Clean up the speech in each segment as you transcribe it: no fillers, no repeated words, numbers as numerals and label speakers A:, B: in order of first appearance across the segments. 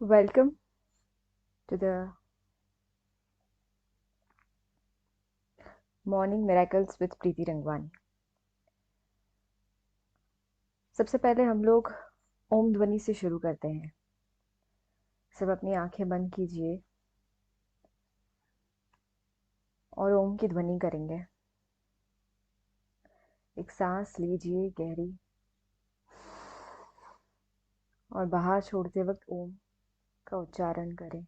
A: Welcome to the Morning Miracles with प्रीति रंगवानी। सबसे पहले हम लोग ओम ध्वनि से शुरू करते हैं। सब अपनी आंखें बंद कीजिए और ओम की ध्वनि करेंगे। एक सांस लीजिए गहरी और बाहर छोड़ते वक्त ओम का उच्चारण करें।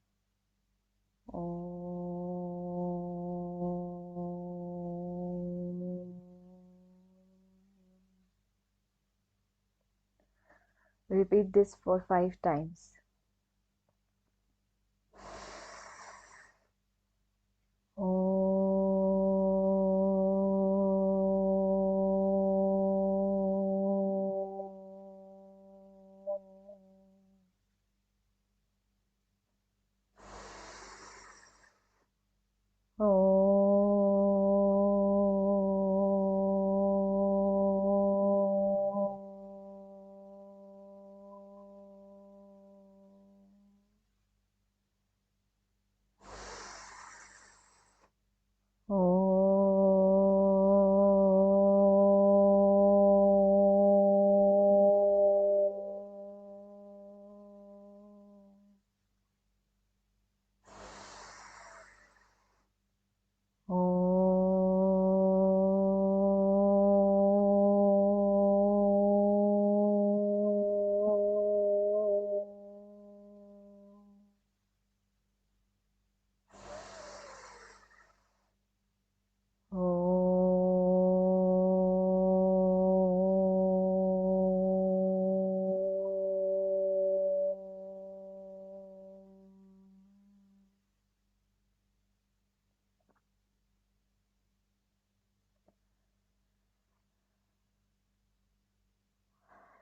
A: Repeat this for 5 times.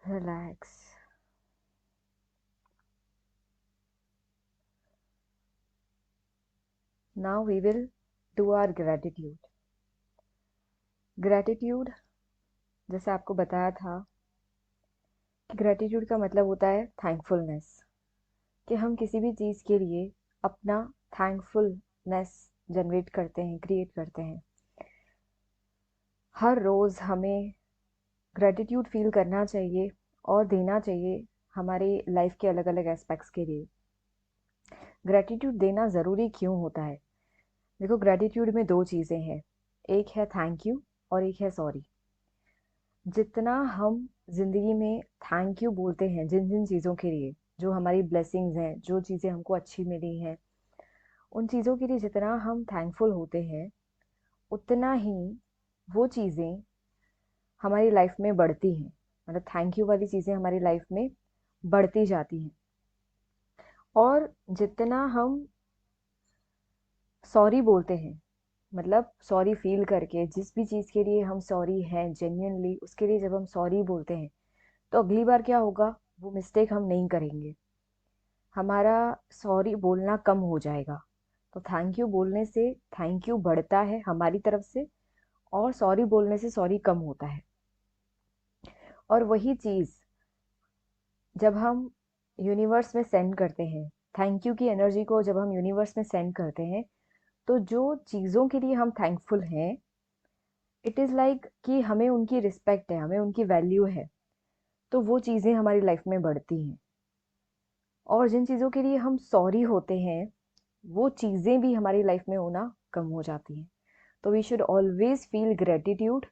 A: Relax. Now we will do our gratitude. Gratitude, जैसे आपको बताया था कि ग्रैटिट्यूड का मतलब होता है थैंकफुलनेस, कि हम किसी भी चीज़ के लिए अपना थैंकफुलनेस जनरेट करते हैं, क्रिएट करते हैं। हर रोज़ हमें ग्रैटिट्यूड फील करना चाहिए और देना चाहिए हमारे लाइफ के अलग अलग एस्पेक्ट्स के लिए। ग्रैटिट्यूड देना ज़रूरी क्यों होता है? देखो, ग्रैटिट्यूड में दो चीज़ें हैं, एक है थैंक यू और एक है सॉरी। जितना हम ज़िंदगी में थैंक यू बोलते हैं जिन जिन चीज़ों के लिए, जो हमारी ब्लेसिंग्स हैं, जो चीज़ें हमको अच्छी मिली हैं, उन चीज़ों के लिए जितना हम थैंकफुल होते हैं, उतना ही वो चीज़ें हमारी लाइफ में बढ़ती हैं। मतलब थैंक यू वाली चीज़ें हमारी लाइफ में बढ़ती जाती हैं। और जितना हम सॉरी बोलते हैं, मतलब सॉरी फील करके, जिस भी चीज़ के लिए हम सॉरी हैं जेन्युइनली, उसके लिए जब हम सॉरी बोलते हैं तो अगली बार क्या होगा, वो मिस्टेक हम नहीं करेंगे, हमारा सॉरी बोलना कम हो जाएगा। तो थैंक यू बोलने से थैंक यू बढ़ता है हमारी तरफ से, और सॉरी बोलने से सॉरी कम होता है। और वही चीज़ जब हम यूनिवर्स में सेंड करते हैं, थैंक यू की एनर्जी को जब हम यूनिवर्स में सेंड करते हैं, तो जो चीज़ों के लिए हम थैंकफुल हैं, इट इज़ लाइक कि हमें उनकी रिस्पेक्ट है, हमें उनकी वैल्यू है, तो वो चीज़ें हमारी लाइफ में बढ़ती हैं। और जिन चीज़ों के लिए हम सॉरी होते हैं, वो चीज़ें भी हमारी लाइफ में होना कम हो जाती हैं। तो we should always feel gratitude,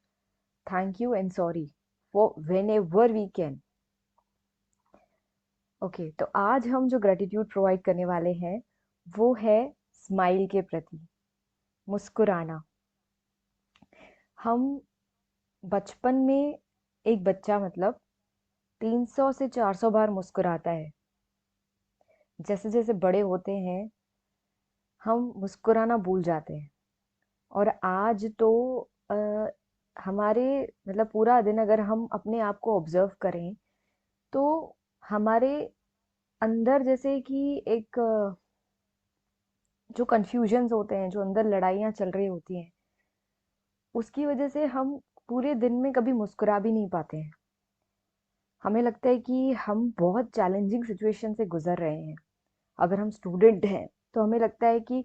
A: thank you and sorry for whenever we can. Okay, तो आज हम जो ग्रेटिट्यूड प्रोवाइड करने वाले हैं वो है स्माइल के प्रति, मुस्कुराना। हम बचपन में, एक बच्चा मतलब 300 से 400 बार मुस्कुराता है। जैसे जैसे बड़े होते हैं हम मुस्कुराना भूल जाते हैं। और आज तो अ, हमारे मतलब पूरा दिन अगर हम अपने आप को ऑब्जर्व करें तो हमारे अंदर जैसे कि एक जो कन्फ्यूजन्स होते हैं, जो अंदर लड़ाइयाँ चल रही होती हैं, उसकी वजह से हम पूरे दिन में कभी मुस्कुरा भी नहीं पाते हैं। हमें लगता है कि हम बहुत चैलेंजिंग सिचुएशन से गुजर रहे हैं, अगर हम स्टूडेंट हैं तो हमें लगता है कि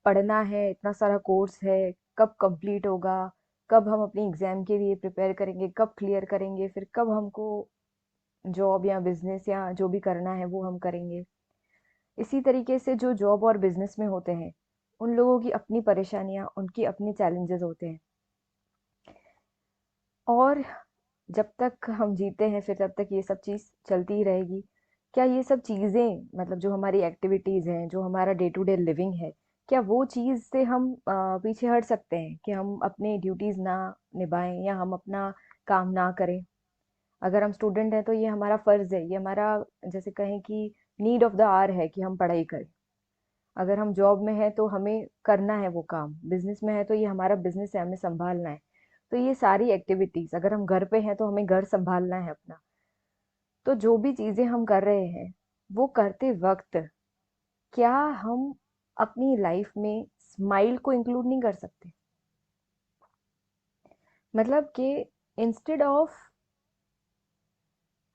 A: पढ़ना है, इतना सारा कोर्स है, कब कंप्लीट होगा, कब हम अपनी एग्जाम के लिए प्रिपेयर करेंगे, कब क्लियर करेंगे, फिर कब हमको जॉब या बिजनेस या जो भी करना है वो हम करेंगे। इसी तरीके से जो जॉब और बिजनेस में होते हैं, उन लोगों की अपनी परेशानियां, उनकी अपनी चैलेंजेस होते हैं। और जब तक हम जीते हैं फिर तब तक ये सब चीज़ चलती ही रहेगी। क्या ये सब चीज़ें, मतलब जो हमारी एक्टिविटीज़ हैं, जो हमारा डे टू डे लिविंग है, क्या वो चीज़ से हम पीछे हट सकते हैं कि हम अपने ड्यूटीज़ ना निभाएं या हम अपना काम ना करें? अगर हम स्टूडेंट हैं तो ये हमारा फ़र्ज़ है, ये हमारा, जैसे कहें कि नीड ऑफ द आवर है कि हम पढ़ाई करें। अगर हम जॉब में हैं तो हमें करना है वो काम, बिजनेस में है तो ये हमारा बिजनेस है, हमें संभालना है। तो ये सारी एक्टिविटीज, अगर हम घर पे हैं तो हमें घर संभालना है अपना। तो जो भी चीजें हम कर रहे हैं वो करते वक्त क्या हम अपनी लाइफ में स्माइल को इंक्लूड नहीं कर सकते? मतलब कि इंस्टेड ऑफ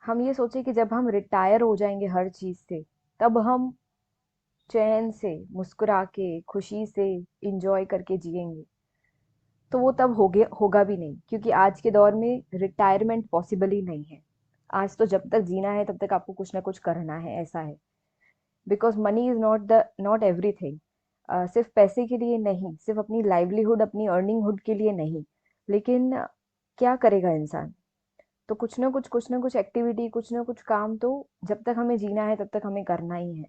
A: हम ये सोचे कि जब हम रिटायर हो जाएंगे हर चीज से, तब हम चैन से मुस्कुरा के खुशी से इंजॉय करके जिएंगे, तो वो तब होगा भी नहीं, क्योंकि आज के दौर में रिटायरमेंट पॉसिबल ही नहीं है। आज तो जब तक जीना है तब तक आपको कुछ ना कुछ करना है, ऐसा है। Because money is not everything. सिर्फ पैसे के लिए नहीं, सिर्फ अपनी लाइवलीहुड, अपनी अर्निंग हुड के लिए नहीं, लेकिन क्या करेगा इंसान? तो कुछ ना कुछ एक्टिविटी, कुछ ना कुछ काम तो जब तक हमें जीना है तब तक हमें करना ही है।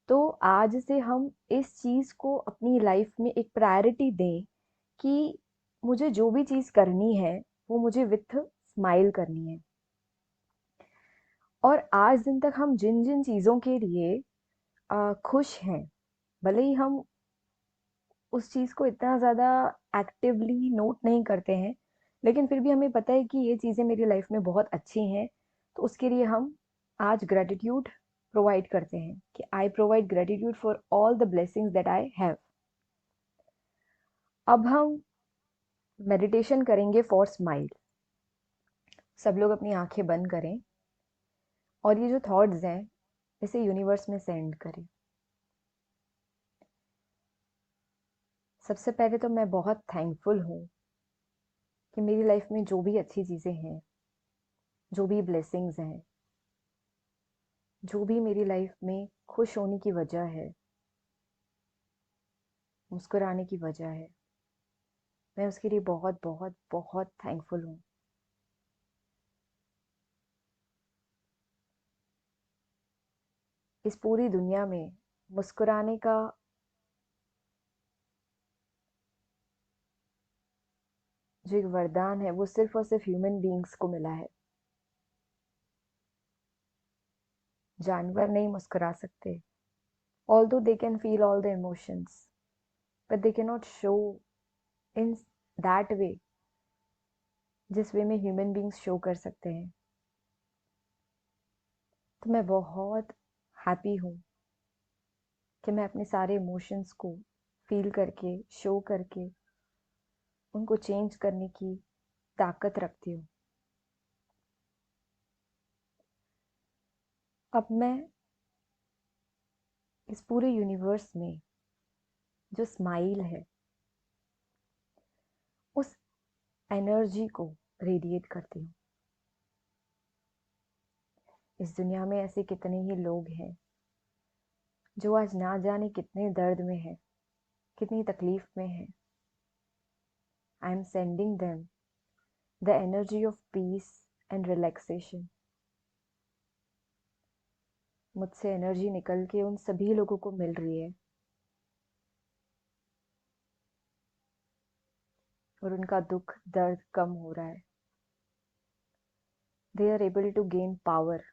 A: तो आज से हम इस चीज को अपनी लाइफ में एक प्रायोरिटी दें कि मुझे जो भी चीज करनी है वो मुझे विथ स्माइल करनी है। और आज दिन तक हम जिन जिन चीजों के लिए खुश हैं, भले ही हम उस चीज को इतना ज्यादा एक्टिवली नोट नहीं करते हैं, लेकिन फिर भी हमें पता है कि ये चीजें मेरी लाइफ में बहुत अच्छी हैं, तो उसके लिए हम आज ग्रेटिट्यूड प्रोवाइड करते हैं कि I provide gratitude for all the blessings that I have. अब हम मेडिटेशन करेंगे फॉर स्माइल। सब लोग अपनी आंखें बंद करें और ये जो थॉट्स हैं इसे यूनिवर्स में सेंड करें। सबसे पहले तो मैं बहुत थैंकफुल हूँ कि मेरी लाइफ में जो भी अच्छी चीज़ें हैं, जो भी ब्लेसिंग्स हैं, जो भी मेरी लाइफ में खुश होने की वजह है, मुस्कुराने की वजह है, मैं उसके लिए बहुत बहुत बहुत थैंकफुल हूँ। इस पूरी दुनिया में मुस्कुराने का जो एक वरदान है वो सिर्फ और सिर्फ ह्यूमन बीइंग्स को मिला है। जानवर नहीं मुस्कुरा सकते, although they can feel all the emotions, but they cannot show in that way जिस वे में ह्यूमन बीइंग्स शो कर सकते हैं। तो मैं बहुत हैप्पी हूँ कि मैं अपने सारे इमोशंस को फील करके, शो करके, उनको चेंज करने की ताकत रखती हूँ। अब मैं इस पूरे यूनिवर्स में जो स्माइल है उस एनर्जी को रेडिएट करती हूँ। इस दुनिया में ऐसे कितने ही लोग हैं जो आज ना जाने कितने दर्द में हैं, कितनी तकलीफ में हैं। आई am sending them the energy of peace and relaxation. मुझसे एनर्जी निकल के उन सभी लोगों को मिल रही है और उनका दुख दर्द कम हो रहा है। They are able to gain power.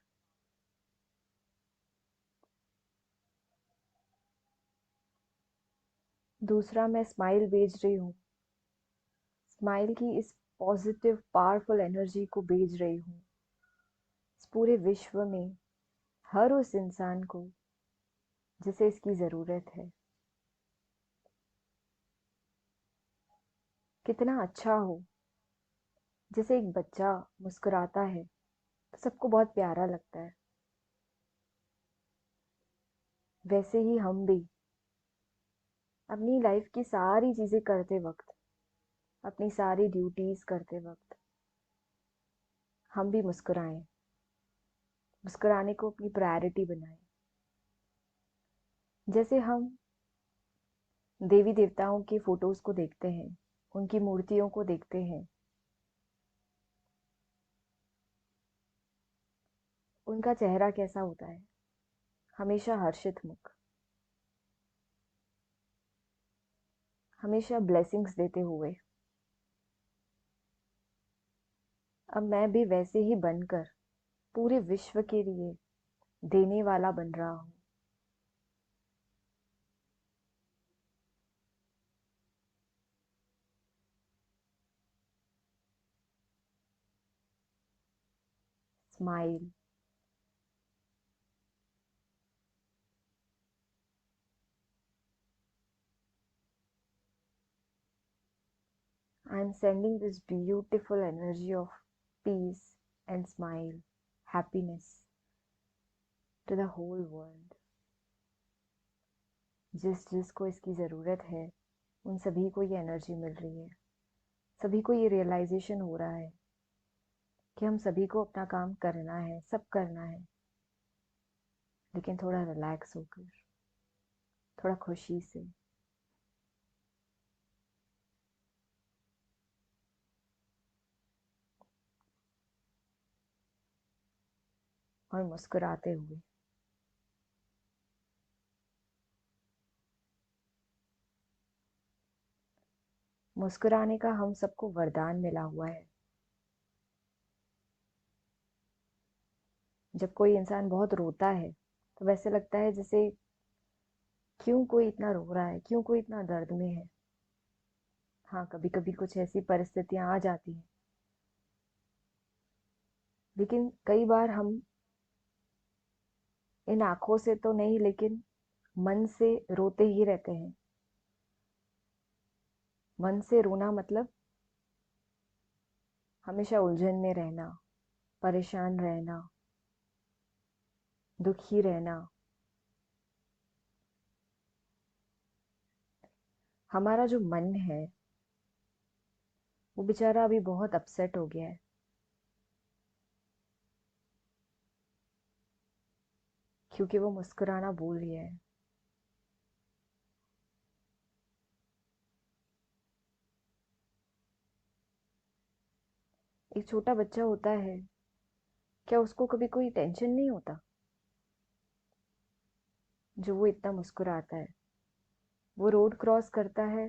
A: दूसरा, मैं स्माइल भेज रही हूँ, स्माइल की इस पॉजिटिव पावरफुल एनर्जी को भेज रही हूँ इस पूरे विश्व में हर उस इंसान को जिसे इसकी ज़रूरत है। कितना अच्छा हो, जैसे एक बच्चा मुस्कुराता है तो सबको बहुत प्यारा लगता है। वैसे ही हम भी अपनी लाइफ की सारी चीज़ें करते वक्त, अपनी सारी ड्यूटीज़ करते वक्त हम भी मुस्कुराएं, मुस्कुराने को अपनी प्रायोरिटी बनाएं। जैसे हम देवी देवताओं के फोटोज को देखते हैं, उनकी मूर्तियों को देखते हैं, उनका चेहरा कैसा होता है? हमेशा हर्षित मुख, हमेशा ब्लेसिंग्स देते हुए। अब मैं भी वैसे ही बनकर पूरे विश्व के लिए देने वाला बन रहा हूँ। Smile. I am sending this beautiful energy of peace and smile, happiness to the whole world. जिस जिसको इसकी ज़रूरत है उन सभी को ये एनर्जी मिल रही है। सभी को ये रियलाइजेशन हो रहा है कि हम सभी को अपना काम करना है, सब करना है, लेकिन थोड़ा रिलैक्स होकर, थोड़ा खुशी से। और मुस्कुराते हुए। मुस्कुराने का हम सबको वरदान मिला हुआ है। जब कोई इंसान बहुत रोता है तो वैसे लगता है जैसे क्यों कोई इतना रो रहा है, क्यों कोई इतना दर्द में है। हाँ, कभी कभी कुछ ऐसी परिस्थितियां आ जाती हैं, लेकिन कई बार हम इन आंखों से तो नहीं, लेकिन मन से रोते ही रहते हैं। मन से रोना मतलब हमेशा उलझन में रहना, परेशान रहना, दुखी रहना। हमारा जो मन है वो बेचारा अभी बहुत अपसेट हो गया है, क्योंकि वो मुस्कुराना भूल गया है। एक छोटा बच्चा होता है, क्या उसको कभी कोई टेंशन नहीं होता? जो वो इतना मुस्कुराता है, वो रोड क्रॉस करता है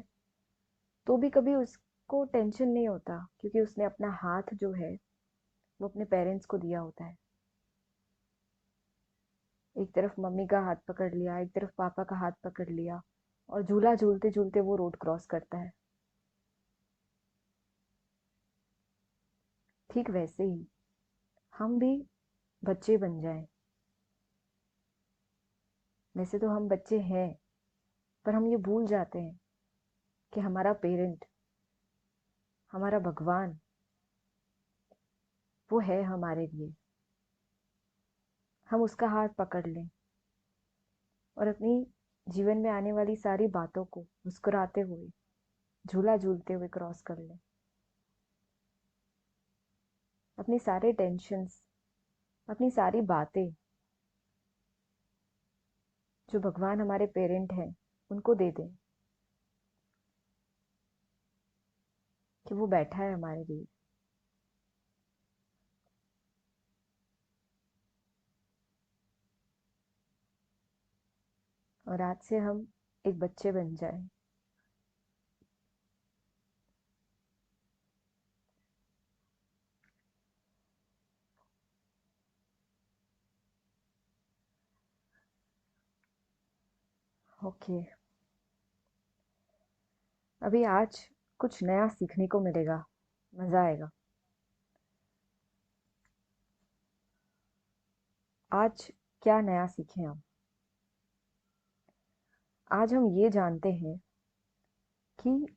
A: तो भी कभी उसको टेंशन नहीं होता, क्योंकि उसने अपना हाथ जो है वो अपने पेरेंट्स को दिया होता है। एक तरफ मम्मी का हाथ पकड़ लिया, एक तरफ पापा का हाथ पकड़ लिया, और झूला झूलते झूलते वो रोड क्रॉस करता है। ठीक वैसे ही हम भी बच्चे बन जाएं। वैसे तो हम बच्चे हैं, पर हम ये भूल जाते हैं कि हमारा पेरेंट, हमारा भगवान, वो है हमारे लिए। हम उसका हाथ पकड़ लें और अपनी जीवन में आने वाली सारी बातों को मुस्कुराते हुए, झूला झूलते हुए क्रॉस कर लें। अपनी सारे टेंशन्स, अपनी सारी बातें जो भगवान हमारे पेरेंट हैं उनको दे दें, कि वो बैठा है हमारे लिए। और आज से हम एक बच्चे बन जाएं। ओके, अभी आज कुछ नया सीखने को मिलेगा, मजा आएगा। आज क्या नया सीखें हम? आज हम ये जानते हैं कि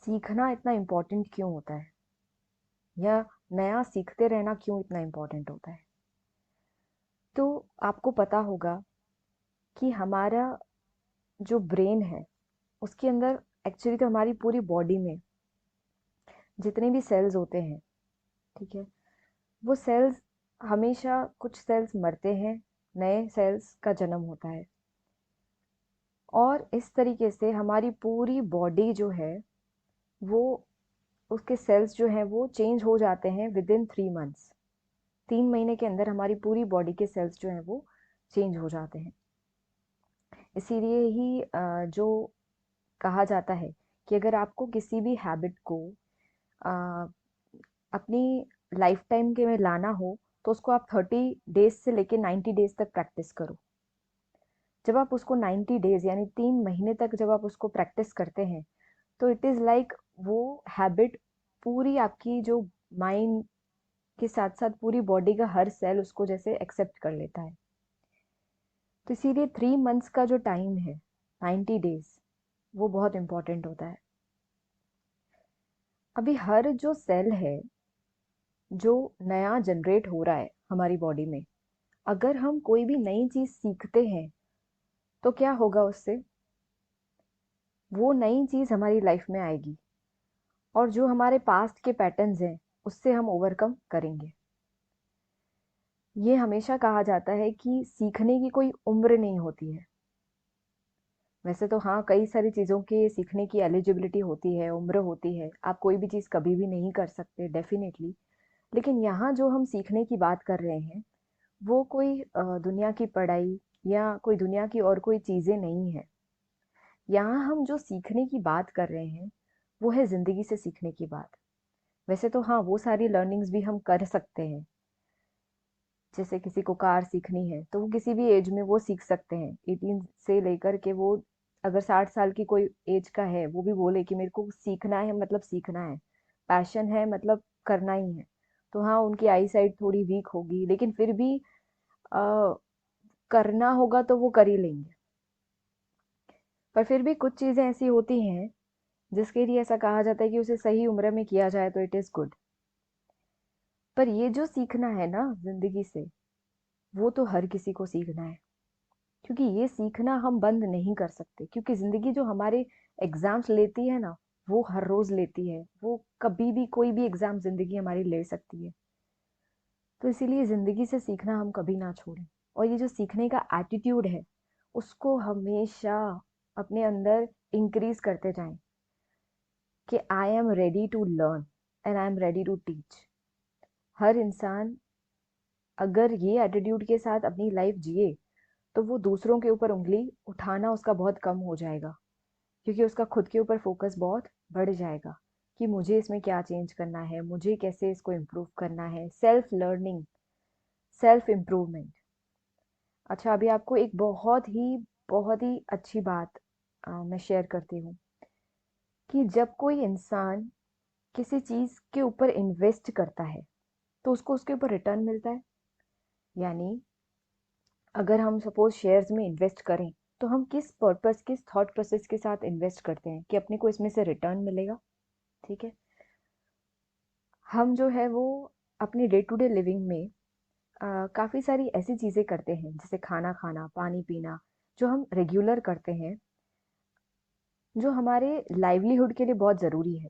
A: सीखना इतना इम्पोर्टेंट क्यों होता है, या नया सीखते रहना क्यों इतना इम्पोर्टेंट होता है। तो आपको पता होगा कि हमारा जो ब्रेन है उसके अंदर एक्चुअली तो हमारी पूरी बॉडी में जितने भी सेल्स होते हैं, ठीक है, वो सेल्स हमेशा कुछ सेल्स मरते हैं, नए सेल्स का जन्म होता है। और इस तरीके से हमारी पूरी बॉडी जो है वो उसके सेल्स जो हैं वो चेंज हो जाते हैं विद इन 3 मंथ्स। 3 महीने के अंदर हमारी पूरी बॉडी के सेल्स जो हैं वो चेंज हो जाते हैं। इसीलिए ही जो कहा जाता है कि अगर आपको किसी भी हैबिट को अ, अपनी लाइफ टाइम के में लाना हो तो उसको आप 30 डेज से लेके 90 डेज तक प्रैक्टिस करो। जब आप उसको 90 डेज यानी 3 महीने तक जब आप उसको प्रैक्टिस करते हैं तो इट इज़ लाइक वो हैबिट पूरी आपकी जो माइंड के साथ साथ पूरी बॉडी का हर सेल उसको जैसे एक्सेप्ट कर लेता है। तो इसीलिए 3 मंथ्स का जो टाइम है, 90 डेज, वो बहुत इंपॉर्टेंट होता है। अभी हर जो सेल है जो नया जनरेट हो रहा है हमारी बॉडी में, अगर हम कोई भी नई चीज सीखते हैं तो क्या होगा उससे, वो नई चीज हमारी लाइफ में आएगी और जो हमारे पास्ट के पैटर्न्स हैं उससे हम ओवरकम करेंगे। ये हमेशा कहा जाता है कि सीखने की कोई उम्र नहीं होती है। वैसे तो हाँ, कई सारी चीज़ों के सीखने की एलिजिबिलिटी होती है, उम्र होती है, आप कोई भी चीज़ कभी भी नहीं कर सकते डेफिनेटली। लेकिन यहाँ जो हम सीखने की बात कर रहे हैं वो कोई दुनिया की पढ़ाई या कोई दुनिया की और कोई चीज़ें नहीं है। यहाँ हम जो सीखने की बात कर रहे हैं वो है ज़िंदगी से सीखने की बात। वैसे तो हाँ, वो सारी लर्निंग्स भी हम कर सकते हैं। जैसे किसी को कार सीखनी है तो वो किसी भी एज में वो सीख सकते हैं, 18 से लेकर के वो अगर 60 साल की कोई एज का है वो भी बोले कि मेरे को सीखना है, मतलब सीखना है, पैशन है, मतलब करना ही है। तो हाँ, उनकी आई साइट थोड़ी वीक होगी लेकिन फिर भी आ, करना होगा तो वो कर ही लेंगे। पर फिर भी कुछ चीज़ें ऐसी होती हैं जिसके लिए ऐसा कहा जाता है कि उसे सही उम्र में किया जाए तो इट इज़ गुड। पर ये जो सीखना है ना जिंदगी से, वो तो हर किसी को सीखना है, क्योंकि ये सीखना हम बंद नहीं कर सकते। क्योंकि जिंदगी जो हमारे एग्जाम्स लेती है ना, वो हर रोज लेती है, वो कभी भी कोई भी एग्जाम जिंदगी हमारी ले सकती है। तो इसीलिए जिंदगी से सीखना हम कभी ना छोड़ें। और ये जो सीखने का एटीट्यूड है उसको हमेशा अपने अंदर इंक्रीज करते जाएं कि I am ready to learn and I am ready to teach. हर इंसान अगर ये एटीट्यूड के साथ अपनी लाइफ जिए तो वो दूसरों के ऊपर उंगली उठाना उसका बहुत कम हो जाएगा, क्योंकि उसका खुद के ऊपर फोकस बहुत बढ़ जाएगा कि मुझे इसमें क्या चेंज करना है, मुझे कैसे इसको इम्प्रूव करना है। Self learning, self improvement. अच्छा, अभी आपको एक बहुत ही अच्छी बात मैं शेयर करती हूँ कि जब कोई इंसान किसी चीज़ के ऊपर इन्वेस्ट करता है तो उसको उसके ऊपर रिटर्न मिलता है। यानी अगर हम सपोज शेयर्स में इन्वेस्ट करें तो हम किस पर्पस, किस थॉट प्रोसेस के साथ इन्वेस्ट करते हैं कि अपने को इसमें से रिटर्न मिलेगा। ठीक है, हम जो है वो अपनी डे टू डे लिविंग में काफ़ी सारी ऐसी चीज़ें करते हैं जैसे खाना खाना, पानी पीना, जो हम रेगुलर करते हैं, जो हमारे लाइवलीहुड के लिए बहुत ज़रूरी है।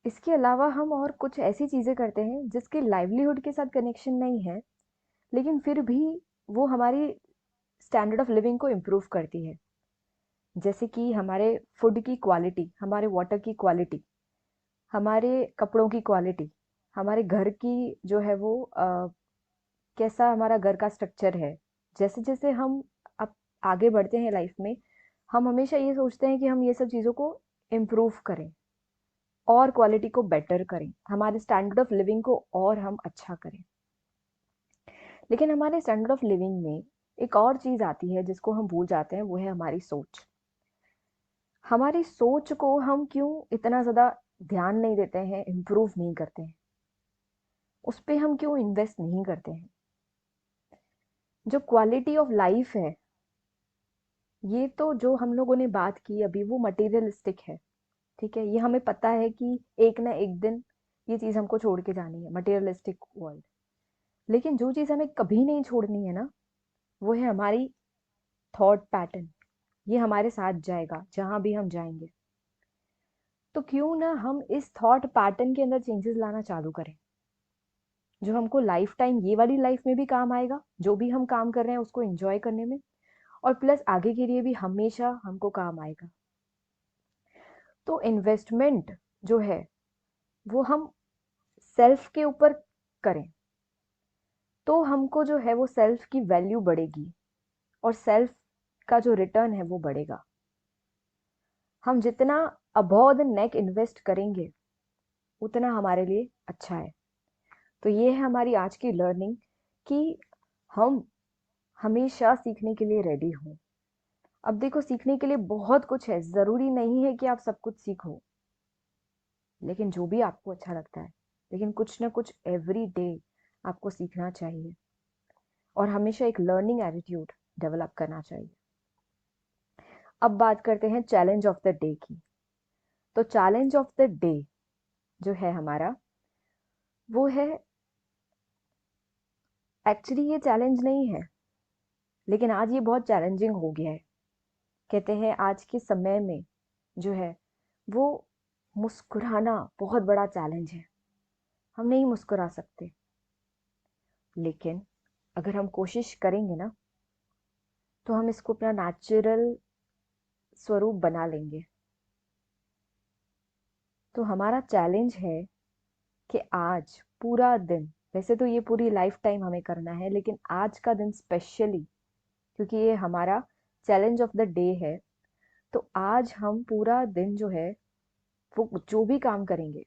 A: इसके अलावा हम और कुछ ऐसी चीज़ें करते हैं जिसके लाइवलीहुड के साथ कनेक्शन नहीं है, लेकिन फिर भी वो हमारी स्टैंडर्ड ऑफ लिविंग को इम्प्रूव करती है। जैसे कि हमारे फूड की क्वालिटी, हमारे वाटर की क्वालिटी, हमारे कपड़ों की क्वालिटी, हमारे घर की जो है वो कैसा हमारा घर का स्ट्रक्चर है। जैसे जैसे हम अब आगे बढ़ते हैं लाइफ में, हम हमेशा ये सोचते हैं कि हम ये सब चीज़ों को इम्प्रूव करें और क्वालिटी को बेटर करें, हमारे स्टैंडर्ड ऑफ लिविंग को और हम अच्छा करें। लेकिन हमारे स्टैंडर्ड ऑफ लिविंग में एक और चीज़ आती है जिसको हम भूल जाते हैं, वो है हमारी सोच। हमारी सोच को हम क्यों इतना ज़्यादा ध्यान नहीं देते हैं, इम्प्रूव नहीं करते हैं, उस पे हम क्यों इन्वेस्ट नहीं करते हैं। जो क्वालिटी ऑफ लाइफ है, ये तो जो हम लोगों ने बात की अभी वो मटेरियलिस्टिक है। ठीक है, ये हमें पता है कि एक ना एक दिन ये चीज़ हमको छोड़ के जानी है, मटेरियलिस्टिक वर्ल्ड। लेकिन जो चीज़ हमें कभी नहीं छोड़नी है ना, वो है हमारी थॉट पैटर्न। ये हमारे साथ जाएगा जहां भी हम जाएंगे। तो क्यों ना हम इस थॉट पैटर्न के अंदर चेंजेस लाना चालू करें, जो हमको लाइफ टाइम ये वाली लाइफ में भी काम आएगा, जो भी हम काम कर रहे हैं उसको एंजॉय करने में, और प्लस आगे के लिए भी हमेशा हमको काम आएगा। तो इन्वेस्टमेंट जो है वो हम सेल्फ के ऊपर करें, तो हमको जो है वो सेल्फ की वैल्यू बढ़ेगी, और सेल्फ का जो रिटर्न है वो बढ़ेगा। हम जितना अबव द नेक इन्वेस्ट करेंगे उतना हमारे लिए अच्छा है। तो ये है हमारी आज की लर्निंग, कि हम हमेशा सीखने के लिए रेडी हों। अब देखो, सीखने के लिए बहुत कुछ है, जरूरी नहीं है कि आप सब कुछ सीखो, लेकिन जो भी आपको अच्छा लगता है, लेकिन कुछ ना कुछ एवरी डे आपको सीखना चाहिए, और हमेशा एक लर्निंग एटीट्यूड डेवलप करना चाहिए। अब बात करते हैं चैलेंज ऑफ द डे की। तो चैलेंज ऑफ द डे जो है हमारा, वो है, एक्चुअली ये चैलेंज नहीं है, लेकिन आज ये बहुत चैलेंजिंग हो गया है। कहते हैं आज के समय में जो है वो मुस्कुराना बहुत बड़ा चैलेंज है। हम नहीं मुस्कुरा सकते, लेकिन अगर हम कोशिश करेंगे ना, तो हम इसको अपना नेचुरल स्वरूप बना लेंगे। तो हमारा चैलेंज है कि आज पूरा दिन, वैसे तो ये पूरी लाइफ टाइम हमें करना है, लेकिन आज का दिन स्पेशली, क्योंकि ये हमारा चैलेंज ऑफ द डे है, तो आज हम पूरा दिन जो है वो जो भी काम करेंगे,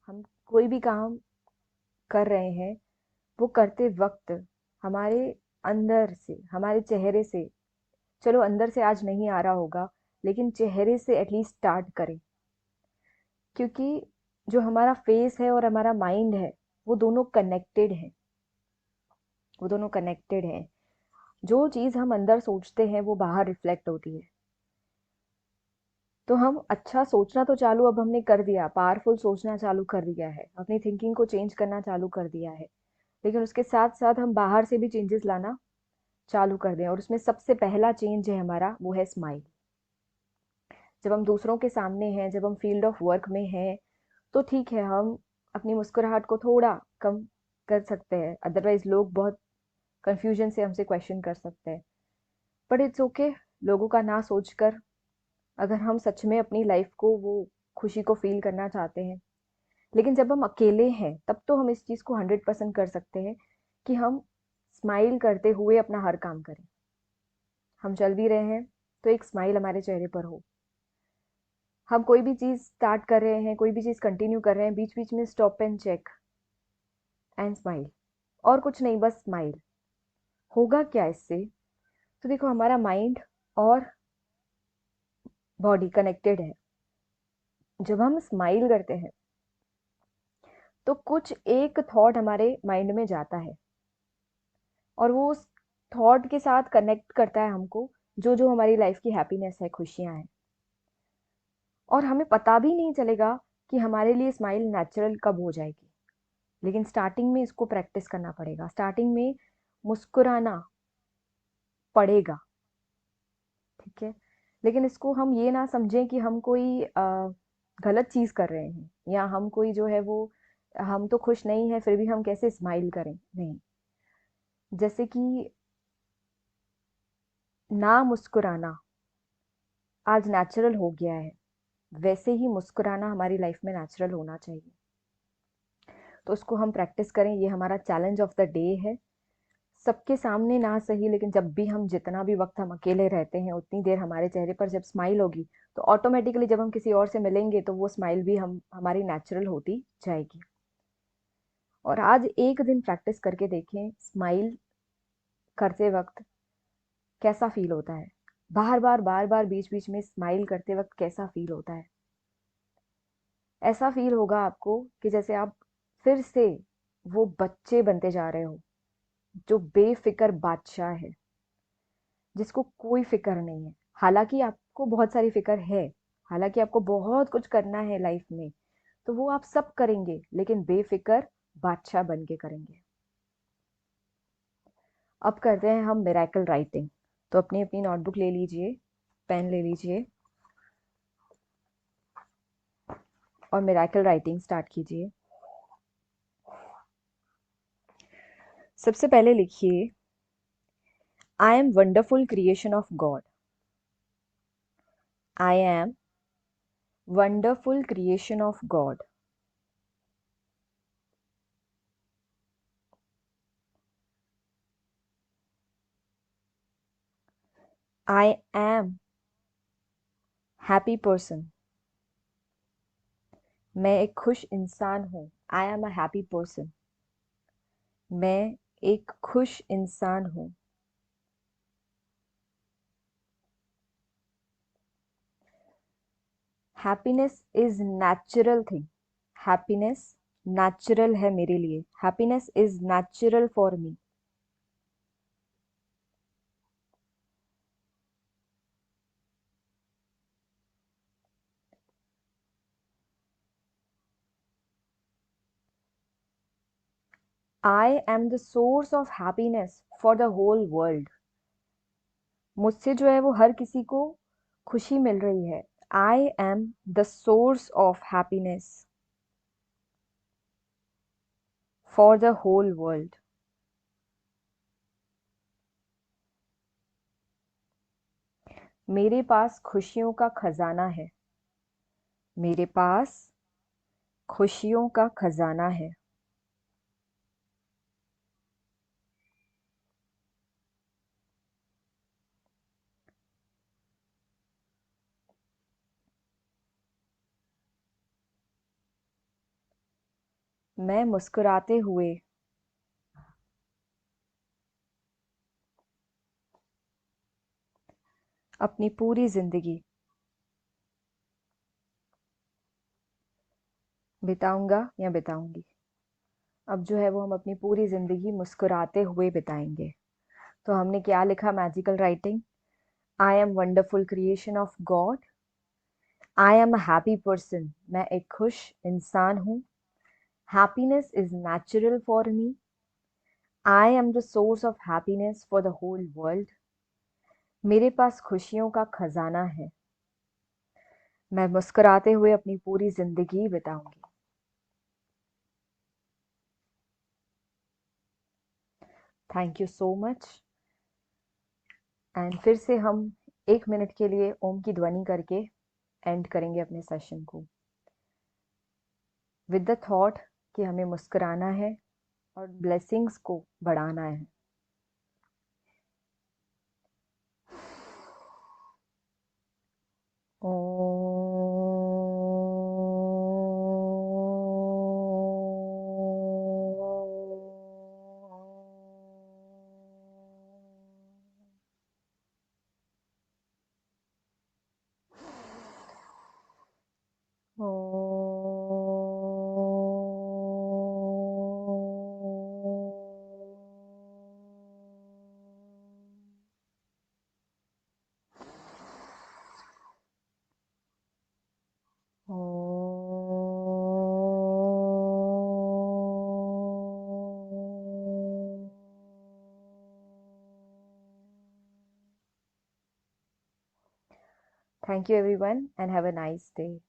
A: हम कोई भी काम कर रहे हैं, वो करते वक्त हमारे अंदर से, हमारे चेहरे से, चलो अंदर से आज नहीं आ रहा होगा, लेकिन चेहरे से एटलीस्ट स्टार्ट करें। क्योंकि जो हमारा फेस है और हमारा माइंड है, वो दोनों कनेक्टेड हैं। वो दोनों कनेक्टेड हैं। जो चीज़ हम अंदर सोचते हैं वो बाहर रिफ्लेक्ट होती है। तो हम अच्छा सोचना तो चालू अब हमने कर दिया, पावरफुल सोचना चालू कर दिया है, अपनी थिंकिंग को चेंज करना चालू कर दिया है, लेकिन उसके साथ साथ हम बाहर से भी चेंजेस लाना चालू कर दें। और उसमें सबसे पहला चेंज है हमारा, वो है स्माइल। जब हम दूसरों के सामने हैं, जब हम फील्ड ऑफ वर्क में हैं, तो ठीक है, हम अपनी मुस्कुराहट को थोड़ा कम कर सकते हैं, अदरवाइज लोग बहुत कंफ्यूजन से हमसे क्वेश्चन कर सकते हैं। बट इट्स ओके, लोगों का ना सोचकर, अगर हम सच में अपनी लाइफ को, वो खुशी को फील करना चाहते हैं, लेकिन जब हम अकेले हैं तब तो हम इस चीज़ को 100% कर सकते हैं, कि हम स्माइल करते हुए अपना हर काम करें। हम चल भी रहे हैं तो एक स्माइल हमारे चेहरे पर हो। हम कोई भी चीज़ स्टार्ट कर रहे हैं, कोई भी चीज़ कंटिन्यू कर रहे हैं, बीच बीच में stop and check and smile, और कुछ नहीं, बस स्माइल। होगा क्या इससे? तो देखो, हमारा माइंड और बॉडी कनेक्टेड है। जब हम स्माइल करते हैं तो कुछ एक थॉट हमारे माइंड में जाता है, और वो उस थॉट के साथ कनेक्ट करता है हमको, जो जो हमारी लाइफ की हैप्पीनेस है, खुशियां हैं। और हमें पता भी नहीं चलेगा कि हमारे लिए स्माइल नेचुरल कब हो जाएगी। लेकिन स्टार्टिंग में इसको प्रैक्टिस करना पड़ेगा, स्टार्टिंग में मुस्कुराना पड़ेगा, ठीक है। लेकिन इसको हम ये ना समझें कि हम कोई गलत चीज कर रहे हैं, या हम कोई जो है वो, हम तो खुश नहीं है फिर भी हम कैसे स्माइल करें, नहीं। जैसे कि ना मुस्कुराना आज नेचुरल हो गया है, वैसे ही मुस्कुराना हमारी लाइफ में नेचुरल होना चाहिए। तो उसको हम प्रैक्टिस करें, ये हमारा चैलेंज ऑफ द डे है। सबके सामने ना सही, लेकिन जब भी हम, जितना भी वक्त हम अकेले रहते हैं, उतनी देर हमारे चेहरे पर जब स्माइल होगी, तो ऑटोमेटिकली जब हम किसी और से मिलेंगे तो वो स्माइल भी हम हमारी नेचुरल होती जाएगी। और आज एक दिन प्रैक्टिस करके देखें, स्माइल करते वक्त कैसा फील होता है, बार बार बीच बीच में स्माइल करते वक्त कैसा फील होता है। ऐसा फील होगा आपको कि जैसे आप फिर से वो बच्चे बनते जा रहे हो, जो बेफिक्र बादशाह है, जिसको कोई फिक्र नहीं है। हालांकि आपको बहुत सारी फिक्र है, हालांकि आपको बहुत कुछ करना है लाइफ में, तो वो आप सब करेंगे, लेकिन बेफिक्र बादशाह बन के करेंगे। अब करते हैं हम मिरेकल राइटिंग। तो अपनी अपनी नोटबुक ले लीजिए, पेन ले लीजिए और मिरेकल राइटिंग स्टार्ट कीजिए। सबसे पहले लिखिए, I am wonderful creation of God. I am wonderful creation of God. I am happy person. मैं एक खुश इंसान हूँ। I am a happy person. मैं एक खुश इंसान हूँ। Happiness is natural thing. Happiness natural है मेरे लिए। Happiness is natural for me. I am the source of happiness for the whole world. मुझसे जो है वो हर किसी को खुशी मिल रही है। I am the source of happiness for the whole world. मेरे पास खुशियों का खजाना है। मेरे पास खुशियों का खजाना है। मैं मुस्कुराते हुए अपनी पूरी जिंदगी बिताऊंगा या बिताऊंगी। अब जो है वो हम अपनी पूरी जिंदगी मुस्कुराते हुए बिताएंगे। तो हमने क्या लिखा magical writing? I am wonderful creation of God. I am a happy person. मैं एक खुश इंसान हूँ। Happiness is natural for me. I am the source of happiness for the whole world. मेरे पास खुशियों का खजाना है। मैं मुस्कुराते हुए अपनी पूरी जिंदगी बिताऊंगी। Thank you so much. And फिर से हम 1 मिनट के लिए ओम की ध्वनि करके एंड करेंगे अपने सेशन को विद द थॉट कि हमें मुस्कुराना है और ब्लेसिंग्स को बढ़ाना है। Thank you everyone and have a nice day.